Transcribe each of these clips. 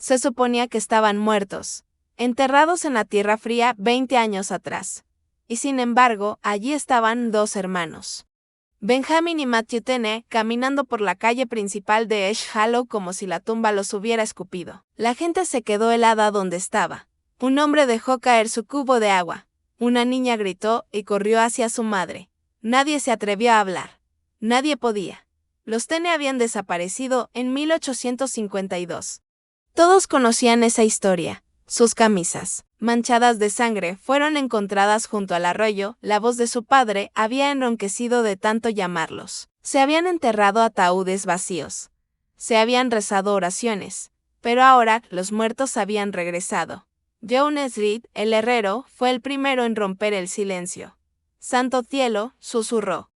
Se suponía que estaban muertos, enterrados en la tierra fría 20 años atrás. Y sin embargo, allí estaban dos hermanos. Benjamin y Matthew Tenney caminando por la calle principal de Esh Hollow como si la tumba los hubiera escupido. La gente se quedó helada donde estaba. Un hombre dejó caer su cubo de agua. Una niña gritó y corrió hacia su madre. Nadie se atrevió a hablar. Nadie podía. Los Tenney habían desaparecido en 1852. Todos conocían esa historia. Sus camisas, manchadas de sangre, fueron encontradas junto al arroyo. La voz de su padre había enronquecido de tanto llamarlos. Se habían enterrado ataúdes vacíos. Se habían rezado oraciones. Pero ahora los muertos habían regresado. John Reed, el herrero, fue el primero en romper el silencio. «Santo cielo», susurró.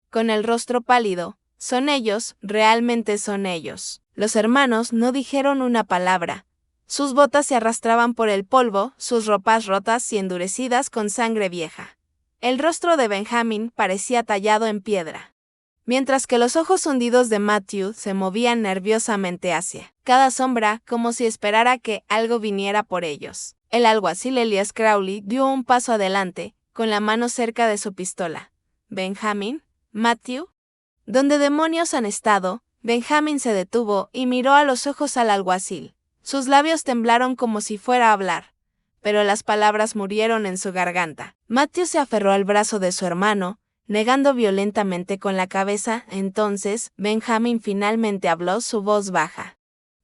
Con el rostro pálido, «Son ellos, realmente son ellos». Los hermanos no dijeron una palabra. Sus botas se arrastraban por el polvo, sus ropas rotas y endurecidas con sangre vieja. El rostro de Benjamin parecía tallado en piedra, mientras que los ojos hundidos de Matthew se movían nerviosamente hacia cada sombra, como si esperara que algo viniera por ellos. El alguacil Elias Crowley dio un paso adelante, con la mano cerca de su pistola. «¿Benjamin? ¿Matthew? ¿Dónde demonios han estado?» Benjamin se detuvo y miró a los ojos al alguacil. Sus labios temblaron como si fuera a hablar, pero las palabras murieron en su garganta. Matthew se aferró al brazo de su hermano, negando violentamente con la cabeza. Entonces, Benjamin finalmente habló, su voz baja.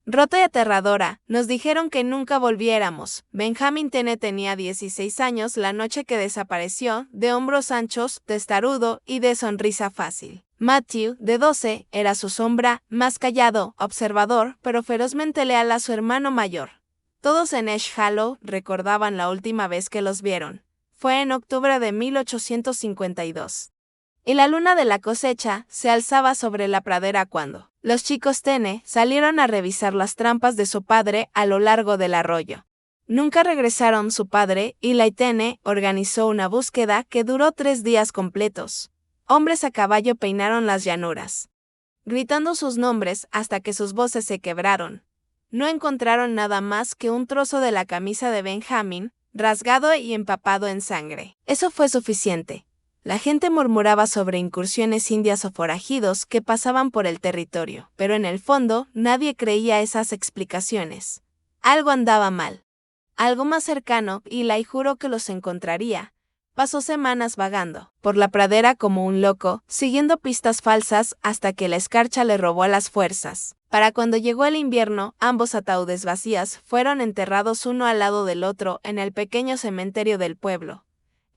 Rota y aterradora, nos dijeron que nunca volviéramos. Benjamin Tenney tenía 16 años la noche que desapareció, de hombros anchos, testarudo y de sonrisa fácil. Matthew, de 12, era su sombra, más callado, observador, pero ferozmente leal a su hermano mayor. Todos en Esh Hollow recordaban la última vez que los vieron. Fue en octubre de 1852. Y la luna de la cosecha se alzaba sobre la pradera cuando los chicos Tenney salieron a revisar las trampas de su padre a lo largo del arroyo. Nunca regresaron. Su padre, Eli Tenney, organizó una búsqueda que duró 3 días completos. Hombres a caballo peinaron las llanuras, gritando sus nombres hasta que sus voces se quebraron. No encontraron nada más que un trozo de la camisa de Benjamin, rasgado y empapado en sangre. Eso fue suficiente. La gente murmuraba sobre incursiones indias o forajidos que pasaban por el territorio, pero en el fondo nadie creía esas explicaciones. Algo andaba mal. Algo más cercano, Eli juró que los encontraría. Pasó semanas vagando por la pradera como un loco, siguiendo pistas falsas hasta que la escarcha le robó las fuerzas. Para cuando llegó el invierno, ambos ataúdes vacíos fueron enterrados uno al lado del otro en el pequeño cementerio del pueblo.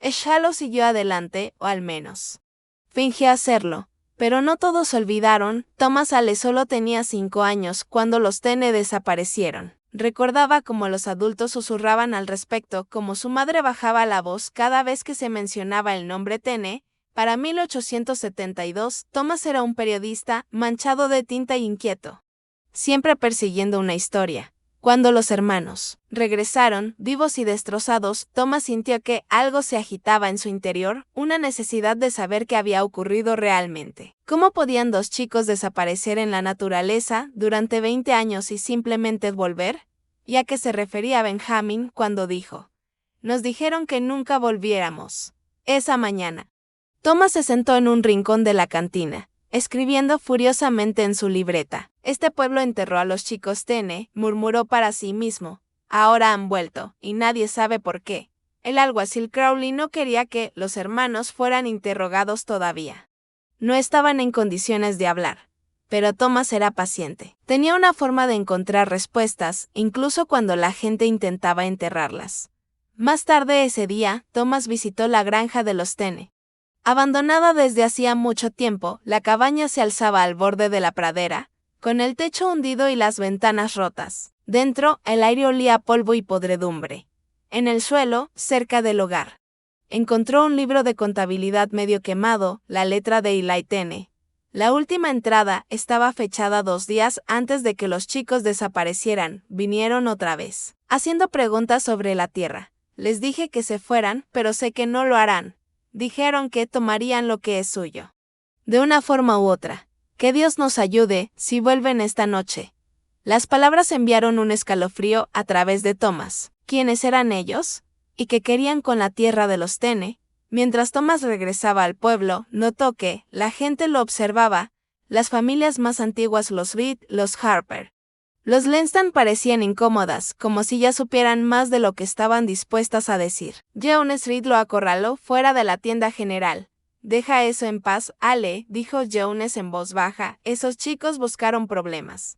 Esh Hollow siguió adelante, o al menos fingió hacerlo, pero no todos olvidaron. Thomas Ale solo tenía 5 años cuando los Tenney desaparecieron. Recordaba cómo los adultos susurraban al respecto, cómo su madre bajaba la voz cada vez que se mencionaba el nombre Tenney. Para 1872, Thomas era un periodista manchado de tinta e inquieto, siempre persiguiendo una historia. Cuando los hermanos regresaron, vivos y destrozados, Thomas sintió que algo se agitaba en su interior, una necesidad de saber qué había ocurrido realmente. ¿Cómo podían 2 chicos desaparecer en la naturaleza durante 20 años y simplemente volver? ¿Y a qué se refería Benjamin cuando dijo: «Nos dijeron que nunca volviéramos»? Esa mañana, Thomas se sentó en un rincón de la cantina, escribiendo furiosamente en su libreta. «Este pueblo enterró a los chicos Tenney», murmuró para sí mismo. «Ahora han vuelto, y nadie sabe por qué». El alguacil Crowley no quería que los hermanos fueran interrogados todavía. No estaban en condiciones de hablar. Pero Thomas era paciente. Tenía una forma de encontrar respuestas, incluso cuando la gente intentaba enterrarlas. Más tarde ese día, Thomas visitó la granja de los Tenney. Abandonada desde hacía mucho tiempo, la cabaña se alzaba al borde de la pradera, con el techo hundido y las ventanas rotas. Dentro, el aire olía a polvo y podredumbre. En el suelo, cerca del hogar, encontró un libro de contabilidad medio quemado, la letra de Eli Tenney. La última entrada estaba fechada 2 días antes de que los chicos desaparecieran. Vinieron otra vez, haciendo preguntas sobre la tierra. Les dije que se fueran, pero sé que no lo harán. Dijeron que tomarían lo que es suyo. De una forma u otra. Que Dios nos ayude si vuelven esta noche. Las palabras enviaron un escalofrío a través de Thomas. ¿Quiénes eran ellos? ¿Y qué querían con la tierra de los Tene? Mientras Thomas regresaba al pueblo, notó que la gente lo observaba, las familias más antiguas, los Reed, los Harper. Los Lenstan parecían incómodas, como si ya supieran más de lo que estaban dispuestas a decir. Jones Reed lo acorraló fuera de la tienda general. Deja eso en paz, Ale, dijo Jones en voz baja, esos chicos buscaron problemas.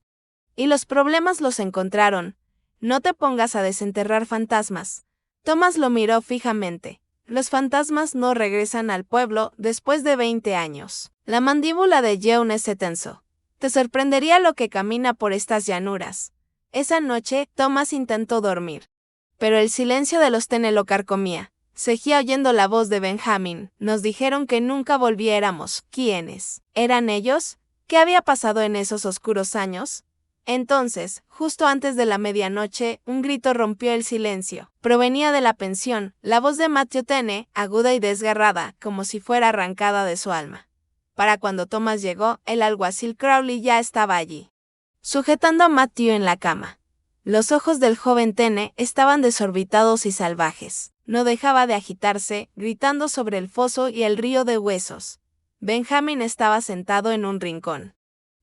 Y los problemas los encontraron. No te pongas a desenterrar fantasmas. Thomas lo miró fijamente. Los fantasmas no regresan al pueblo después de 20 años. La mandíbula de Jones se tensó. Te sorprendería lo que camina por estas llanuras. Esa noche, Thomas intentó dormir. Pero el silencio de los Tene lo carcomía. Seguía oyendo la voz de Benjamin. Nos dijeron que nunca volviéramos. ¿Quiénes? ¿Eran ellos? ¿Qué había pasado en esos oscuros años? Entonces, justo antes de la medianoche, un grito rompió el silencio. Provenía de la pensión, la voz de Matthew Tene, aguda y desgarrada, como si fuera arrancada de su alma. Para cuando Thomas llegó, el alguacil Crowley ya estaba allí, sujetando a Matthew en la cama. Los ojos del joven Tene estaban desorbitados y salvajes. No dejaba de agitarse, gritando sobre el foso y el río de huesos. Benjamin estaba sentado en un rincón,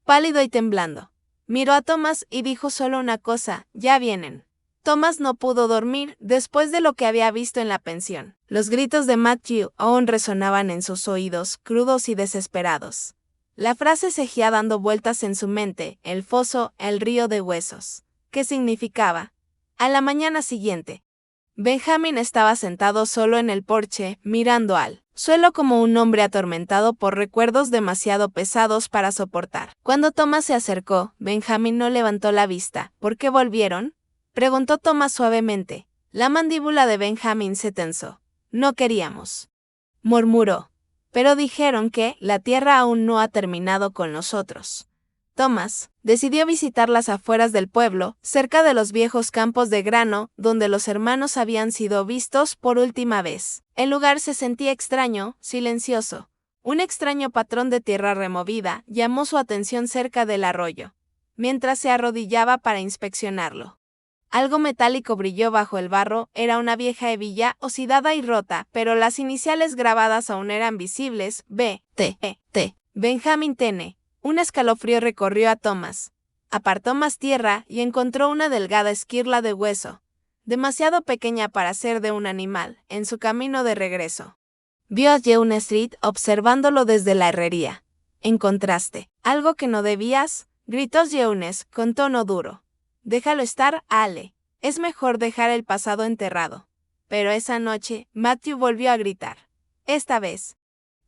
pálido y temblando. Miró a Thomas y dijo solo una cosa, ya vienen. Thomas no pudo dormir después de lo que había visto en la pensión. Los gritos de Matthew aún resonaban en sus oídos, crudos y desesperados. La frase seguía dando vueltas en su mente, el foso, el río de huesos. ¿Qué significaba? A la mañana siguiente, Benjamin estaba sentado solo en el porche, mirando al suelo como un hombre atormentado por recuerdos demasiado pesados para soportar. Cuando Thomas se acercó, Benjamin no levantó la vista. ¿Por qué volvieron?, preguntó Thomas suavemente. La mandíbula de Benjamin se tensó. No queríamos, murmuró. Pero dijeron que la tierra aún no ha terminado con nosotros. Thomas decidió visitar las afueras del pueblo, cerca de los viejos campos de grano, donde los hermanos habían sido vistos por última vez. El lugar se sentía extraño, silencioso. Un extraño patrón de tierra removida llamó su atención cerca del arroyo, mientras se arrodillaba para inspeccionarlo. Algo metálico brilló bajo el barro, era una vieja hebilla oxidada y rota, pero las iniciales grabadas aún eran visibles, B.T.E.T. Benjamin Tene. Un escalofrío recorrió a Thomas. Apartó más tierra y encontró una delgada esquirla de hueso, demasiado pequeña para ser de un animal, en su camino de regreso. Vio a Jones Reed observándolo desde la herrería. ¿Encontraste algo que no debías?, gritó Jones con tono duro. Déjalo estar, Ale. Es mejor dejar el pasado enterrado. Pero esa noche, Matthew volvió a gritar. Esta vez,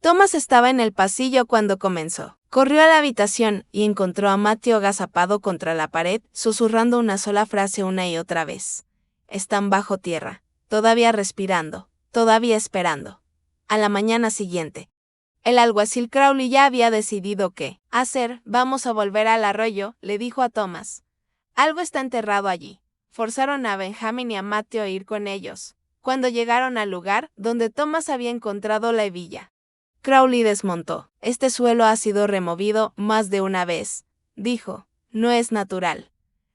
Thomas estaba en el pasillo cuando comenzó. Corrió a la habitación y encontró a Matthew agazapado contra la pared, susurrando una sola frase una y otra vez. Están bajo tierra, todavía respirando, todavía esperando. A la mañana siguiente, el alguacil Crowley ya había decidido qué hacer. Vamos a volver al arroyo, le dijo a Thomas. Algo está enterrado allí. Forzaron a Benjamin y a Matthew a ir con ellos. Cuando llegaron al lugar donde Thomas había encontrado la hebilla, Crowley desmontó. Este suelo ha sido removido más de una vez, dijo. No es natural.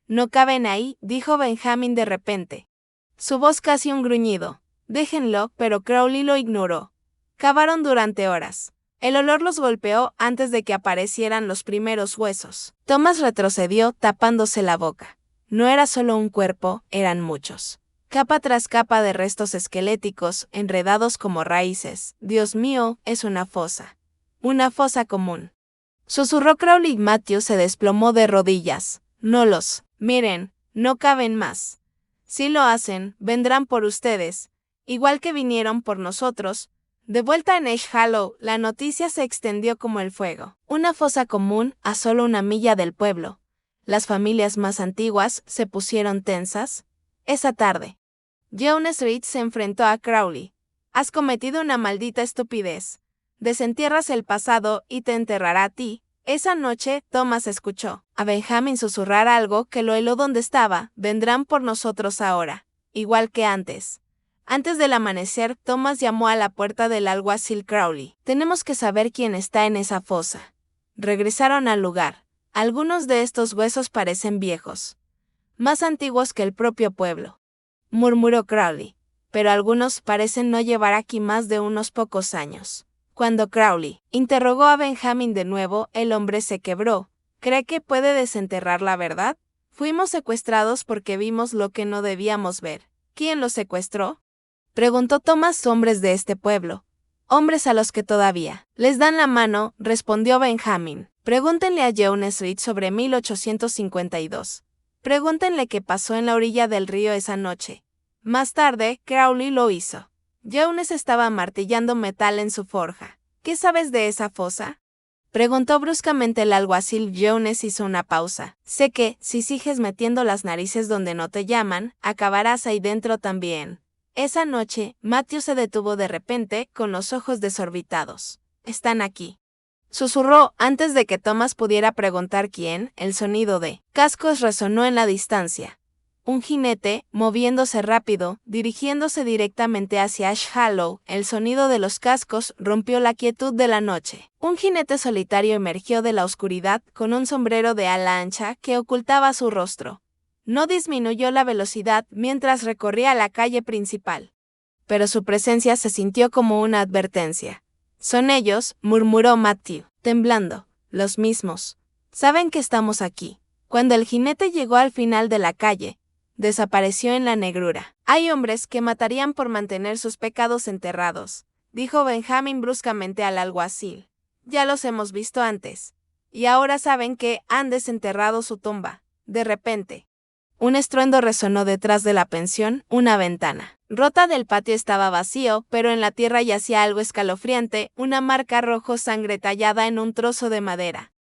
No caben ahí, dijo Benjamin de repente. Su voz casi un gruñido. Déjenlo, pero Crowley lo ignoró. Cavaron durante horas. El olor los golpeó antes de que aparecieran los primeros huesos. Thomas retrocedió tapándose la boca. No era solo un cuerpo, eran muchos. Capa tras capa de restos esqueléticos, enredados como raíces. Dios mío, es una fosa. Una fosa común. Susurró Crowley y Matthew se desplomó de rodillas. No los miren, no caben más. Si lo hacen, vendrán por ustedes, igual que vinieron por nosotros. De vuelta en Edge Hollow, la noticia se extendió como el fuego. Una fosa común a solo una milla del pueblo. Las familias más antiguas se pusieron tensas. Esa tarde, Jones Reed se enfrentó a Crowley. Has cometido una maldita estupidez. Desentierras el pasado y te enterrará a ti. Esa noche, Thomas escuchó a Benjamin susurrar algo que lo heló donde estaba. Vendrán por nosotros ahora, igual que antes. Antes del amanecer, Thomas llamó a la puerta del alguacil Crowley. Tenemos que saber quién está en esa fosa. Regresaron al lugar. Algunos de estos huesos parecen viejos, más antiguos que el propio pueblo, murmuró Crowley, pero algunos parecen no llevar aquí más de unos pocos años. Cuando Crowley interrogó a Benjamin de nuevo, el hombre se quebró. ¿Cree que puede desenterrar la verdad? Fuimos secuestrados porque vimos lo que no debíamos ver. ¿Quién los secuestró? Preguntó Thomas. Hombres de este pueblo. Hombres a los que todavía les dan la mano, respondió Benjamin. Pregúntenle a Jones Reed sobre 1852. Pregúntenle qué pasó en la orilla del río esa noche. Más tarde, Crowley lo hizo. Jones estaba martillando metal en su forja. ¿Qué sabes de esa fosa? Preguntó bruscamente el alguacil. Jones hizo una pausa. Sé que, si sigues metiendo las narices donde no te llaman, acabarás ahí dentro también. Esa noche, Matthew se detuvo de repente, con los ojos desorbitados. Están aquí. Susurró antes de que Thomas pudiera preguntar quién. El sonido de cascos resonó en la distancia. Un jinete, moviéndose rápido, dirigiéndose directamente hacia Ash Hollow. El sonido de los cascos rompió la quietud de la noche. Un jinete solitario emergió de la oscuridad con un sombrero de ala ancha que ocultaba su rostro. No disminuyó la velocidad mientras recorría la calle principal, pero su presencia se sintió como una advertencia. Son ellos, murmuró Matthew, temblando. Los mismos. Saben que estamos aquí. Cuando el jinete llegó al final de la calle, desapareció en la negrura. Hay hombres que matarían por mantener sus pecados enterrados, dijo Benjamin bruscamente al alguacil. Ya los hemos visto antes. Y ahora saben que han desenterrado su tumba. De repente, un estruendo resonó detrás de la pensión. Una ventana rota del patio estaba vacío, pero en la tierra yacía algo escalofriante, una marca rojo sangre tallada en un trozo de madera.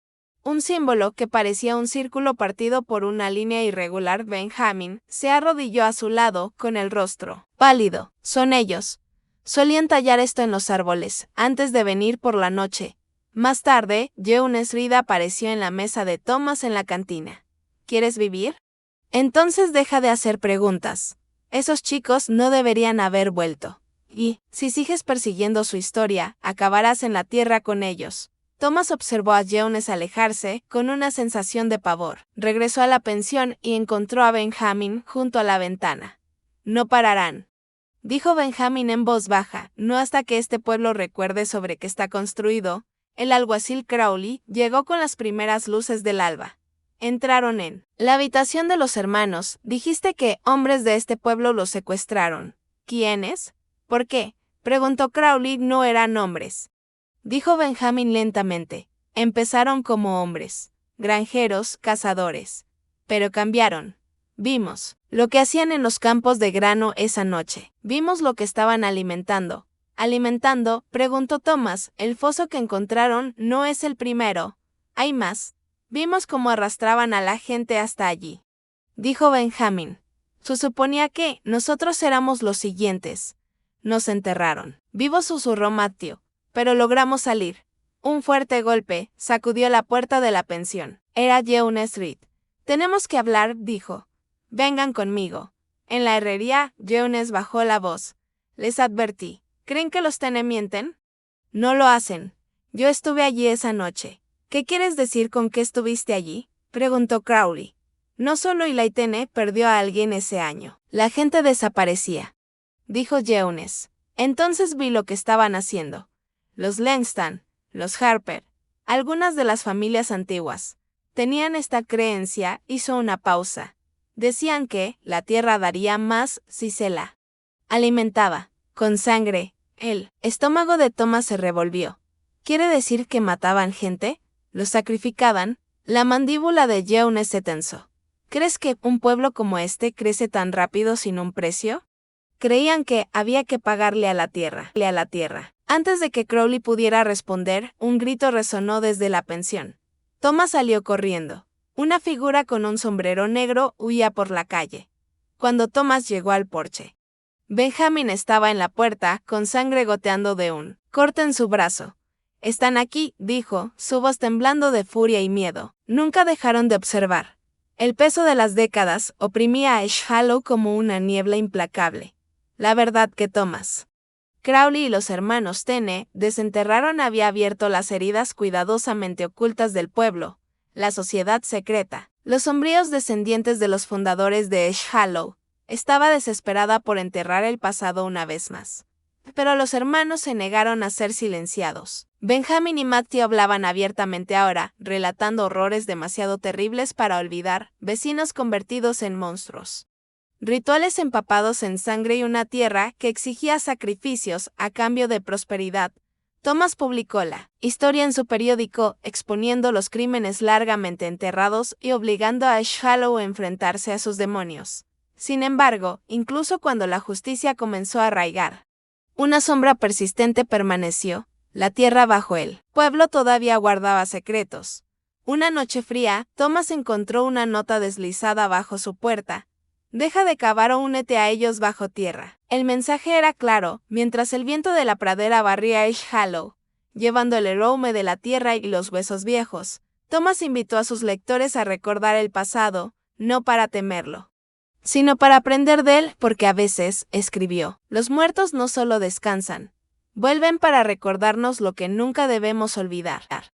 Un símbolo que parecía un círculo partido por una línea irregular. Benjamin se arrodilló a su lado, con el rostro pálido. Son ellos. Solían tallar esto en los árboles, antes de venir por la noche. Más tarde, Jones Reed apareció en la mesa de Thomas en la cantina. ¿Quieres vivir? Entonces deja de hacer preguntas. Esos chicos no deberían haber vuelto. Y, si sigues persiguiendo su historia, acabarás en la tierra con ellos. Thomas observó a Jones alejarse, con una sensación de pavor. Regresó a la pensión y encontró a Benjamin junto a la ventana. No pararán, dijo Benjamin en voz baja, no hasta que este pueblo recuerde sobre qué está construido. El alguacil Crowley llegó con las primeras luces del alba. Entraron en la habitación de los hermanos. Dijiste que hombres de este pueblo los secuestraron. ¿Quiénes? ¿Por qué? Preguntó Crowley. No eran hombres, dijo Benjamin lentamente. Empezaron como hombres, granjeros, cazadores. Pero cambiaron. Vimos lo que hacían en los campos de grano esa noche. Vimos lo que estaban alimentando. ¿Alimentando? Preguntó Thomas. El foso que encontraron no es el primero. Hay más. Vimos cómo arrastraban a la gente hasta allí, dijo Benjamin. Se suponía que nosotros éramos los siguientes. Nos enterraron. Vivo, susurró Matthew, pero logramos salir. Un fuerte golpe sacudió la puerta de la pensión. Era Jones Reed. Tenemos que hablar, dijo. Vengan conmigo. En la herrería, Jones bajó la voz. Les advertí. ¿Creen que los Tene mienten? No lo hacen. Yo estuve allí esa noche. ¿Qué quieres decir con que estuviste allí? Preguntó Crowley. No solo Eli Tene perdió a alguien ese año. La gente desaparecía, dijo Jones. Entonces vi lo que estaban haciendo. Los Langston, los Harper, algunas de las familias antiguas, tenían esta creencia. Hizo una pausa. Decían que la tierra daría más si se la alimentaba con sangre. El estómago de Thomas se revolvió. ¿Quiere decir que mataban gente? ¿Los sacrificaban? La mandíbula de Jones se tensó. ¿Crees que un pueblo como este crece tan rápido sin un precio? Creían que había que pagarle a la tierra. Antes de que Crowley pudiera responder, un grito resonó desde la pensión. Thomas salió corriendo. Una figura con un sombrero negro huía por la calle. Cuando Thomas llegó al porche, Benjamin estaba en la puerta, con sangre goteando de un corte en su brazo. Están aquí, dijo, su voz temblando de furia y miedo. Nunca dejaron de observar. El peso de las décadas oprimía a Ash Hollow como una niebla implacable. La verdad que Thomas Crowley y los hermanos Tene desenterraron había abierto las heridas cuidadosamente ocultas del pueblo. la sociedad secreta. Los sombríos descendientes de los fundadores de Ash Hollow estaba desesperada por enterrar el pasado una vez más. Pero los hermanos se negaron a ser silenciados. Benjamin y Matthew hablaban abiertamente ahora, relatando horrores demasiado terribles para olvidar, vecinos convertidos en monstruos. Rituales empapados en sangre y una tierra que exigía sacrificios a cambio de prosperidad. Thomas publicó la historia en su periódico, exponiendo los crímenes largamente enterrados y obligando a Ash Hollow a enfrentarse a sus demonios. Sin embargo, incluso cuando la justicia comenzó a arraigar, una sombra persistente permaneció. La tierra bajo el pueblo todavía guardaba secretos. Una noche fría, Thomas encontró una nota deslizada bajo su puerta. Deja de cavar o únete a ellos bajo tierra. El mensaje era claro, mientras el viento de la pradera barría Ash Hollow, llevando el aroma de la tierra y los huesos viejos. Thomas invitó a sus lectores a recordar el pasado, no para temerlo, sino para aprender de él, porque a veces, escribió, los muertos no solo descansan, vuelven para recordarnos lo que nunca debemos olvidar.